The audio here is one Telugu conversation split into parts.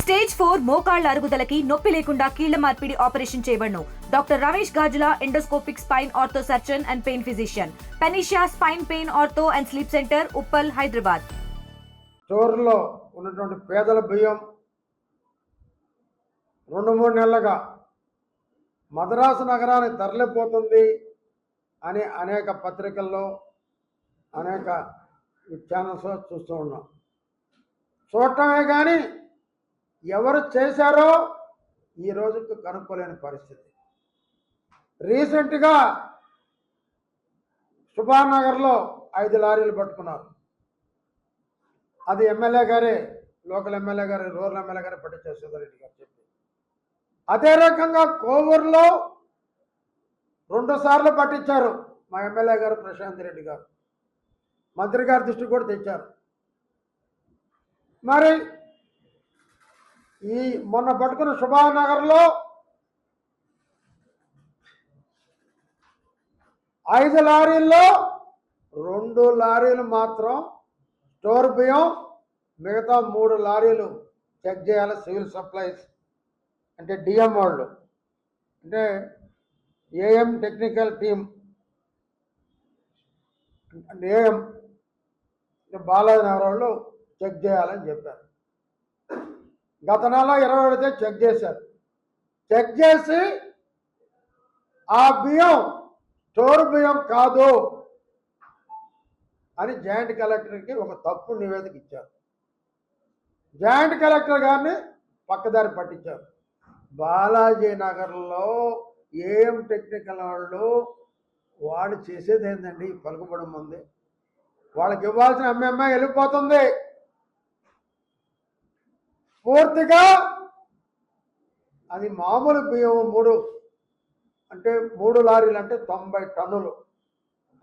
స్టేజ్ 4 మోకాళ్ల అరుగుదలకి నొప్పి లేకుండా కీళ్ల మార్పిడి ఆపరేషన్ చేయబడును. Doctor Ramesh Gajula, endoscopic spine ortho surgeon and pain physician, Panacea spine pain ortho and sleep centre, Uppal, Hyderabad. స్టోర్లో ఉన్నటువంటి పేదల బియ్యం 2-3 నెలలుగా మద్రాసు నగరానికి తరలిపోతుంది అని అనేక పత్రికల్లో అనేక ఛానల్స్లో చూస్తూ ఉన్నాం. చూడటమే కానీ ఎవరు చేశారో ఈ రోజుకి కనుక్కోలేని పరిస్థితి. రీసెంట్గా సుభానగర్లో 5 లారీలు పట్టుకున్నారు. అది ఎమ్మెల్యే గారే, లోకల్ ఎమ్మెల్యే గారు, రూరల్ ఎమ్మెల్యే గారు పట్టించారు, సుధారెడ్డి గారు చెప్పి. అదే రకంగా కోవూరులో 2 సార్లు పట్టించారు మా ఎమ్మెల్యే గారు ప్రశాంత్ రెడ్డి గారు. మంత్రి గారి దృష్టి కూడా తెచ్చారు. మరి ఈ మొన్న పట్టుకున్న సుభానగర్లో 5 లారీల్లో 2 లారీలు మాత్రం స్టోర్ బియ్యం, మిగతా 3 లారీలు చెక్ చేయాలి సివిల్ సప్లైస్ అంటే డిఎం వాళ్ళు, అంటే AM technical team, AM Balaji Nagar వాళ్ళు చెక్ చేయాలని చెప్పారు. గత నెల 20 చెక్ చేశారు. చెక్ చేసి ఆ బియ్యం స్టోర్ బియ్యం కాదు అని జాయింట్ కలెక్టర్కి ఒక తప్పుడు నివేదిక ఇచ్చారు. జాయింట్ కలెక్టర్ గారిని పక్కదారి పట్టించారు. బాలాజీ నగర్లో ఏం టెక్నికల్ వాళ్ళు చేసేది ఏంటండి? పలుకుబడి ఉంది. వాళ్ళకి ఇవ్వాల్సిన ఎంఎంఐ వెళ్ళిపోతుంది. పూర్తిగా అది మామూలు బియ్యం 3 లారీలు అంటే 90 టన్నులు,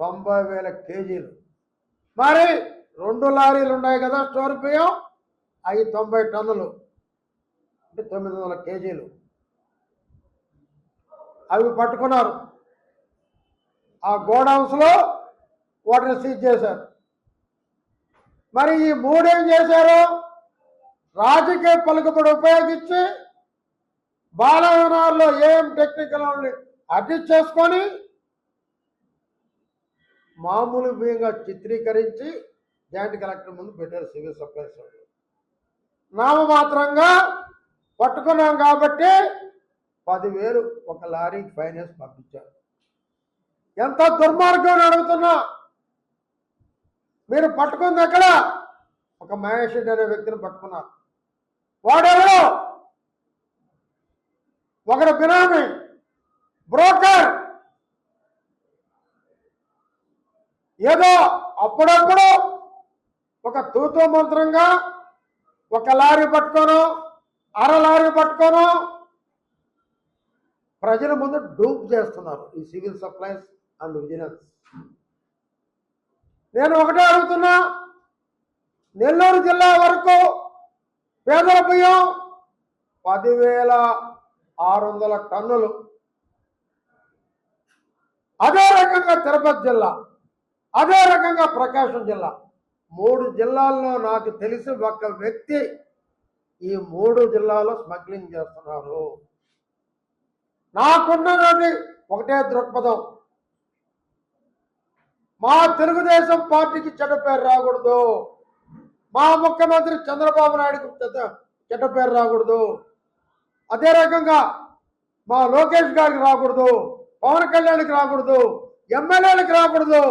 90,000 కేజీలు. మరి 2 లారీలు ఉన్నాయి కదా స్టోర్ బియ్యం, అవి 90 టన్నులు అంటే 900 కేజీలు. అవి పట్టుకున్నారు. ఆ గోడౌన్స్లో వాటిని సీజ్ చేశారు. మరి ఈ 3 ఏం చేశారు? రాజకీయ పలుకుబడి ఉపయోగించి బాలవనాల్లో ఏం టెక్నికల్ అడ్జస్ట్ చేసుకొని మామూలు బియ్యంగా చిత్రీకరించి జాయింట్ కలెక్టర్ ముందు పెట్టారు సివిల్ సప్లైస్ వాళ్ళు. నామమాత్రంగా పట్టుకున్నాం కాబట్టి 10,000 ఒక లారీకి ఫైనాన్స్ పంపించారు. ఎంత దుర్మార్గం అడుగుతున్నా. మీరు పట్టుకుంది ఎక్కడ? ఒక మహేష్ రెడ్డి అనే వ్యక్తిని పట్టుకున్నారు. వాడెవడో ఒకడు బినామీ బ్రోకర్. ఏదో అప్పుడప్పుడు ఒక తూతూ మంత్రంగా ఒక లారీ పట్టుకోను, అర లారీ పట్టుకోను ప్రజల ముందు డూప్ చేస్తున్నారు ఈ సివిల్ సప్లైస్ అండ్ విజిలెన్స్. నేను ఒకటే అడుగుతున్నా, నెల్లూరు జిల్లా వరకు పేదల బియ్యం 10,600 టన్నులు. అదే రకంగా తిరుపతి జిల్లా, అదే రకంగా ప్రకాశం జిల్లా, 3 జిల్లాల్లో నాకు తెలిసి ఒక వ్యక్తి ఈ 3 జిల్లాలో స్మగ్లింగ్ చేస్తున్నారు. నాకున్నది ఒకటే దృక్పథం, మా తెలుగుదేశం పార్టీకి చెడ్డ పేరు రాకూడదు, మా ముఖ్యమంత్రి చంద్రబాబు నాయుడుకి చెడ్డ పేరు రాకూడదు, అదే రకంగా మా లోకేష్ గారికి రాకూడదు, పవన్ కళ్యాణ్కి రాకూడదు, ఎమ్మెల్యేలకు రాకూడదు,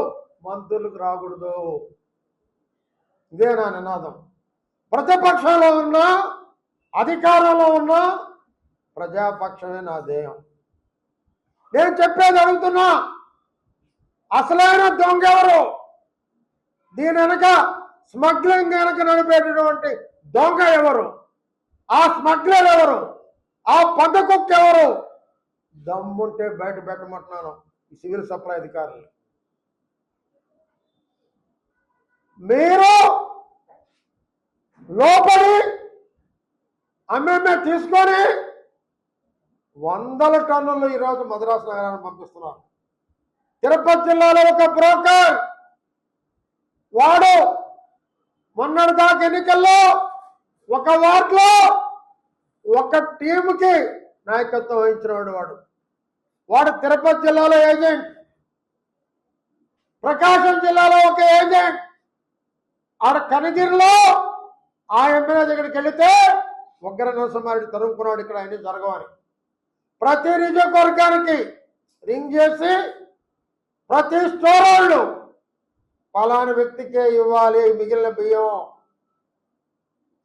మంత్రులకు రాకూడదు. ఇదే నా నినాదం. ప్రతిపక్షంలో ఉన్నా అధికారంలో ఉన్నా ప్రజాపక్షమే నా ధ్యేయం. నేను చెప్పేది అడుగుతున్నా, అసలైన దొంగ ఎవరు? దీని వెనక స్మగ్లింగ్ వెనక నడిపేటటువంటి దొంగ ఎవరు? ఆ స్మగ్లర్ ఎవరు? ఆ పందకుక్క ఎవరు? దమ్ముంటే బయట పెట్టమంటున్నాను ఈ సివిల్ సప్లై అధికారులు. మీరు లోపలి అమ్మేమే తీసుకొని 100 టన్నులు ఈరోజు మద్రాసు నగరాన్ని పంపిస్తున్నారు. తిరుపతి జిల్లాలో ఒక బ్రోకర్, వాడు మొన్నటిదాకా ఎన్నికల్లో ఒక వార్డులో ఒక టీముకి నాయకత్వం వహించిన వాడు తిరుపతి జిల్లాలో ఏజెంట్, ప్రకాశం జిల్లాలో ఒక ఏజెంట్, ఆడ కనగిరిలో ఆ ఎమ్మెల్యే దగ్గరికి వెళితే ఉగ్ర నరసింహారెడ్డి తరుముకున్నాడు ఇక్కడ అన్ని జరగవని. ప్రతి నియోజకవర్గానికి రింగ్ చేసి ప్రతి స్టోర్ వాళ్ళు పలానా వ్యక్తికే ఇవ్వాలి మిగిలిన బియ్యం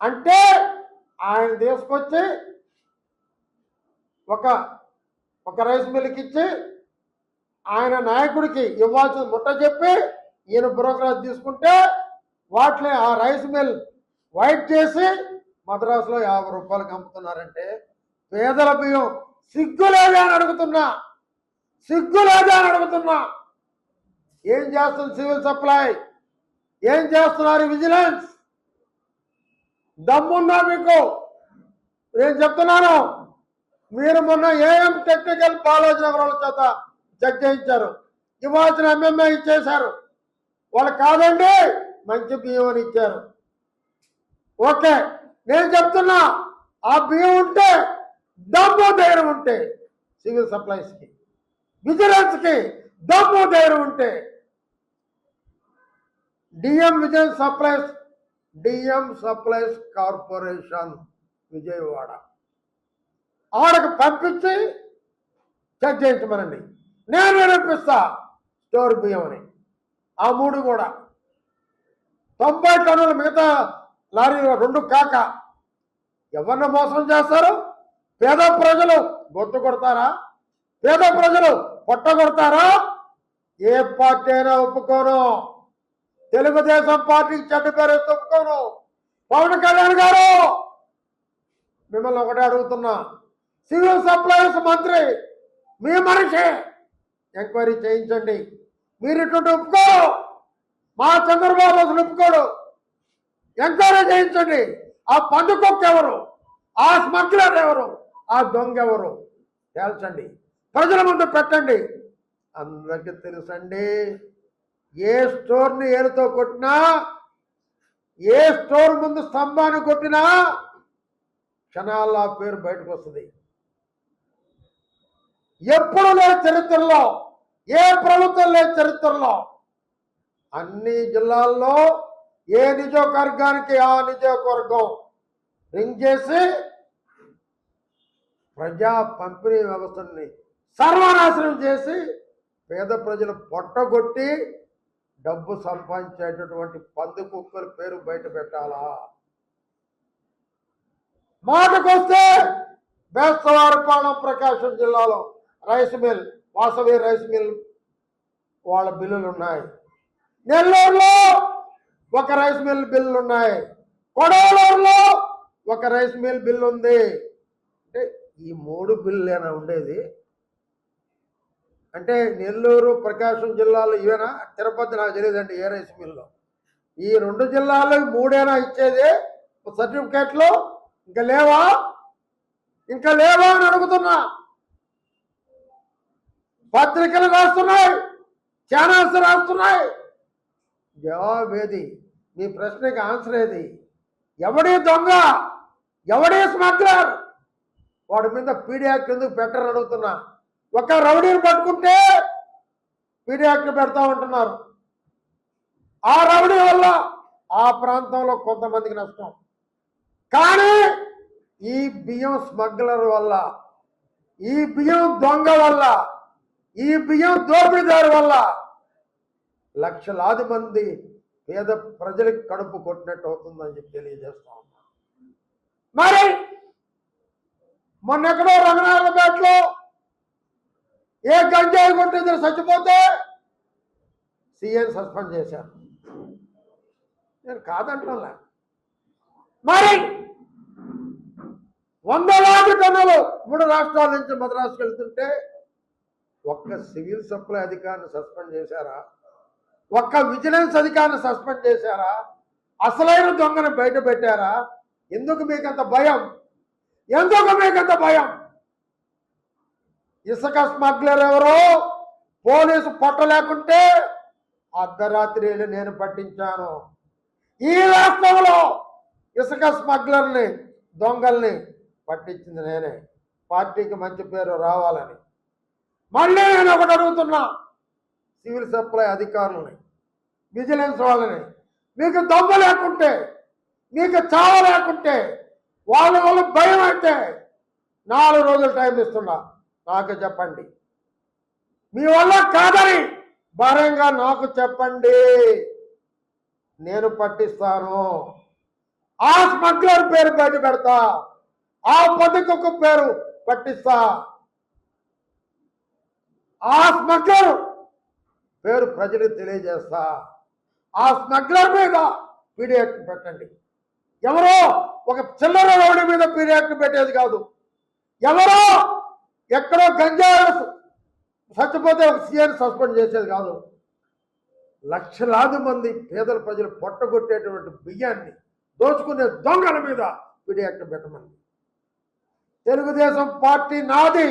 అంటే ఆయన తీసుకొచ్చి ఒక రైస్ మిల్కి ఇచ్చి ఆయన నాయకుడికి ఇవ్వాల్సిన ముట్ట చెప్పి ఈయన బ్రోకరేజ్ తీసుకుంటే వాటిని ఆ రైస్ మిల్ వైట్ చేసి మద్రాసులో 50 రూపాయలకు అమ్ముతున్నారంటే పేదల బియ్యం సిగ్గులేదా అని అడుగుతున్నా, సిగ్గులేదా అని అడుగుతున్నా. ఏం చేస్తుంది సివిల్ సప్లై, ఏం చేస్తున్నారు విజిలెన్స్? దమ్మున్నా మీకు నేను చెప్తున్నాను. మీరు మొన్న ఏఎం టెక్నికల్ కాలేజ్ నగరాల చేత చెక్ చేయించారు, ఇవ్వాల్సిన ఎంఎంఏ ఇచ్చేశారు. వాళ్ళు కాదండి మంచి బియ్యం అని ఇచ్చారు. ఓకే, నేను చెప్తున్నా ఆ బియ్యం ఉంటే దమ్ము ధైర్యం ఉంటే సివిల్ సప్లైస్కి విజిలెన్స్కి దమ్ము ధైర్యం ఉంటే డిఎం సప్లైస్ కార్పొరేషన్ విజయవాడ ఆడకు పంపించి చెక్ చేయించమనండి, నేను నిరూపిస్తా స్టోర్ బియ్యం అని. ఆ 3 కూడా 90 టన్నులు, మిగతా లారీలు 2 కాక ఎవరిని మోసం చేస్తారు? పేద ప్రజలు గొంతు కొడతారా? పేద ప్రజలు పొట్ట కొడతారా? ఏ పార్టీ అయినా ఒప్పుకోను. తెలుగుదేశం పార్టీకి చెడ్డ పేరు ఒప్పుకోను. పవన్ కళ్యాణ్ గారు మిమ్మల్ని ఒకటే అడుగుతున్నా, సివిల్ సప్లైస్ మంత్రి మీ మనిషి, ఎంక్వైరీ చేయించండి. మీరు ఇటువంటి ఒప్పుకోరు, మా చంద్రబాబు అసలు ఒప్పుకోడు. ఎంక్వైరీ చేయించండి. ఆ పందుకొక్క ఎవరు, ఆ స్మగ్లర్ ఎవరు, ఆ దొంగ ఎవరు తేల్చండి, ప్రజల ముందు పెట్టండి. అందరికీ తెలుసండి. ఏ స్టోర్ని ఏలుతో కొట్టినా, ఏ స్టోర్ ముందు స్తంభాన్ని కొట్టినా క్షణాల్లో ఆ పేరు బయటకు వస్తుంది. ఎప్పుడు లేని చరిత్రలో, ఏ ప్రభుత్వం లేని చరిత్రలో అన్ని జిల్లాల్లో ఏ నియోజకవర్గానికి ఆ నియోజకవర్గం రింగ్ చేసి ప్రజా పంపిణీ వ్యవస్థని సర్వనాశనం చేసి పేద ప్రజలు పొట్టగొట్టి డబ్బు సంపాదించేటటువంటి పంది కుక్కల పేరు బయట పెట్టాలా? మాటకొస్తే బేస్తవారిపాలెం ప్రకాశం జిల్లాలో rice mill, Vasavi rice mill వాళ్ళ బిల్లులు ఉన్నాయి. నెల్లూరులో ఒక రైస్ మిల్ బిల్లులు ఉన్నాయి. కొడవలూరులో ఒక రైస్ మిల్ బిల్లు ఉంది. అంటే ఈ 3 బిల్లులేనా ఉండేది? అంటే నెల్లూరు ప్రకాశం జిల్లాలో ఇవేనా? తిరుపతి నాకు తెలియదండి ఏ రైస్ మిల్లో. ఈ 2 జిల్లాల్లో 3 ఇచ్చేది సర్టిఫికేట్లు. ఇంకా లేవా అని అడుగుతున్నా. పత్రికలు రాస్తున్నాయి, ఛానల్స్ రాస్తున్నాయి. జవాబు ఏది? మీ ప్రశ్నకి ఆన్సర్ ఏది? ఎవడి దొంగ, ఎవడి స్మగ్లర్? వాడి మీద పీడీ యాక్ట్ ఎందుకు పెట్టరని అడుగుతున్నా. ఒక రౌడీని పట్టుకుంటే పీడీ యాక్ట్ పెడతా ఉంటున్నారు. ఆ రౌడీ వల్ల ఆ ప్రాంతంలో కొంతమందికి నష్టం. కానీ ఈ బియ్యం స్మగ్లర్ వల్ల, ఈ బియ్యం దొంగ వల్ల, ఈ బియ్యం దోపిడీదారు వల్ల లక్షలాది మంది పేద ప్రజలకు కడుపు కొట్టినట్టు అవుతుందని చెప్పి తెలియజేస్తా ఉన్నా. మరి మొన్నెక్కడో రంగనాథపేటలో ఏ గంజాయి కొట్టి ఇద్దరు చచ్చిపోతే సీఎం సస్పెండ్ చేశారు. నేను కాదంటున్నా. మరి 100,000 టన్నులు 3 రాష్ట్రాల నుంచి మద్రాసుకు వెళ్తుంటే ఒక్క సివిల్ సప్లై అధికారిని సస్పెండ్ చేశారా? ఒక్క విజిలెన్స్ అధికారిని సస్పెండ్ చేశారా? అసలైన దొంగను బయట పెట్టారా? ఎందుకు మీకంత భయం? ఇసుక స్మగ్లర్ ఎవరో పోలీసు పొట్ట లేకుంటే అర్ధరాత్రి నేను పట్టించాను. ఈ రాష్ట్రంలో ఇసుక స్మగ్లర్ని, దొంగల్ని పట్టించింది నేనే, పార్టీకి మంచి పేరు రావాలని. మళ్ళీ నేను ఒకటి అడుగుతున్నా సివిల్ సప్లై అధికారులని, విజిలెన్స్ వాళ్ళని, మీకు దమ్ము లేకుంటే, మీకు చావ లేకుంటే, వాళ్ళ వల్ల భయం అయితే 4 రోజులు టైం ఇస్తున్నా, నాకు చెప్పండి. మీ వల్ల కాదని భారంగా నాకు చెప్పండి, నేను పట్టిస్తాను. ఆ స్మగ్లర్ పేరు బయట పెడతా, ఆ పథకకు పేరు పట్టిస్తా, ఆ స్మగ్లర్ పేరు ప్రజలకు తెలియజేస్తా. ఆ స్మగ్లర్ మీద పీడీ యాక్ట్ పెట్టండి. ఎవరో ఒక చిల్లర రౌడీ మీద పీడీ యాక్ట్ పెట్టేది కాదు. ఎవరో ఎక్కడో గంజాయి చచ్చిపోతే ఒక సీఎని సస్పెండ్ చేసేది కాదు. లక్షలాది మంది పేదల ప్రజలు పొట్టగొట్టేటువంటి బియ్యాన్ని దోచుకునే దొంగల మీద పీడీ యాక్ట్ పెట్టమంది. తెలుగుదేశం పార్టీ నాది.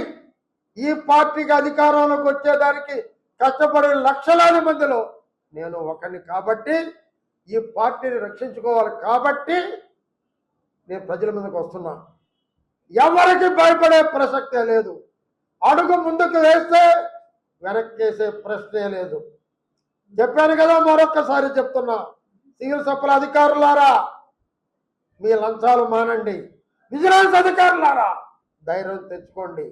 ఈ పార్టీకి అధికారంలోకి వచ్చేదానికి కష్టపడే లక్షలాది మందిలో నేను ఒకరిని కాబట్టి, ఈ పార్టీని రక్షించుకోవాలి కాబట్టి నేను ప్రజల మీదకి వస్తున్నా. ఎవరికి భయపడే ప్రసక్తే లేదు. అడుగు ముందుకు వేస్తే వెనక్కేసే ప్రశ్నే లేదు. చెప్పాను కదా, మరొక్కసారి చెప్తున్నా, సివిల్ సప్లై అధికారులారా మీ లంచాలు మానండి. విజిలెన్స్ అధికారులారా ధైర్యం తెచ్చుకోండి.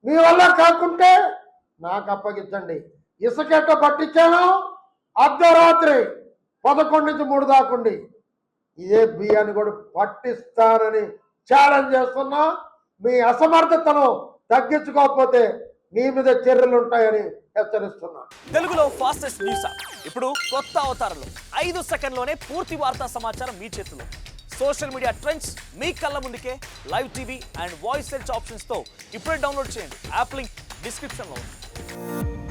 మీ వల్ల కాకుంటే నాకు అప్పగించండి. ఇసుకెట్ట పట్టించాను, అర్ధరాత్రి 11 నుంచి 3 దాకుండి ఇదే బియ్యాన్ని కూడా పట్టిస్తానని ఛాలెంజ్ చేస్తున్నా. మీ అసమర్థతను తగ్గించుకోకపోతే మీ మీద చర్యలు ఉంటాయని హెచ్చరిస్తున్నా. తెలుగులో ఫాస్టెస్ట్ న్యూస్ ఇప్పుడు కొత్త అవతారంలో 5 సెకండ్లోనే పూర్తి వార్తా సమాచారం మీ చేతిలో. సోషల్ మీడియా ట్రెండ్స్ మీ కళ్ళ ముందుకే live TV and voice search options తో ఇప్పుడే డౌన్లోడ్ చేయండి. యాప్ లింక్ డిస్క్రిప్షన్ లో ఉంది.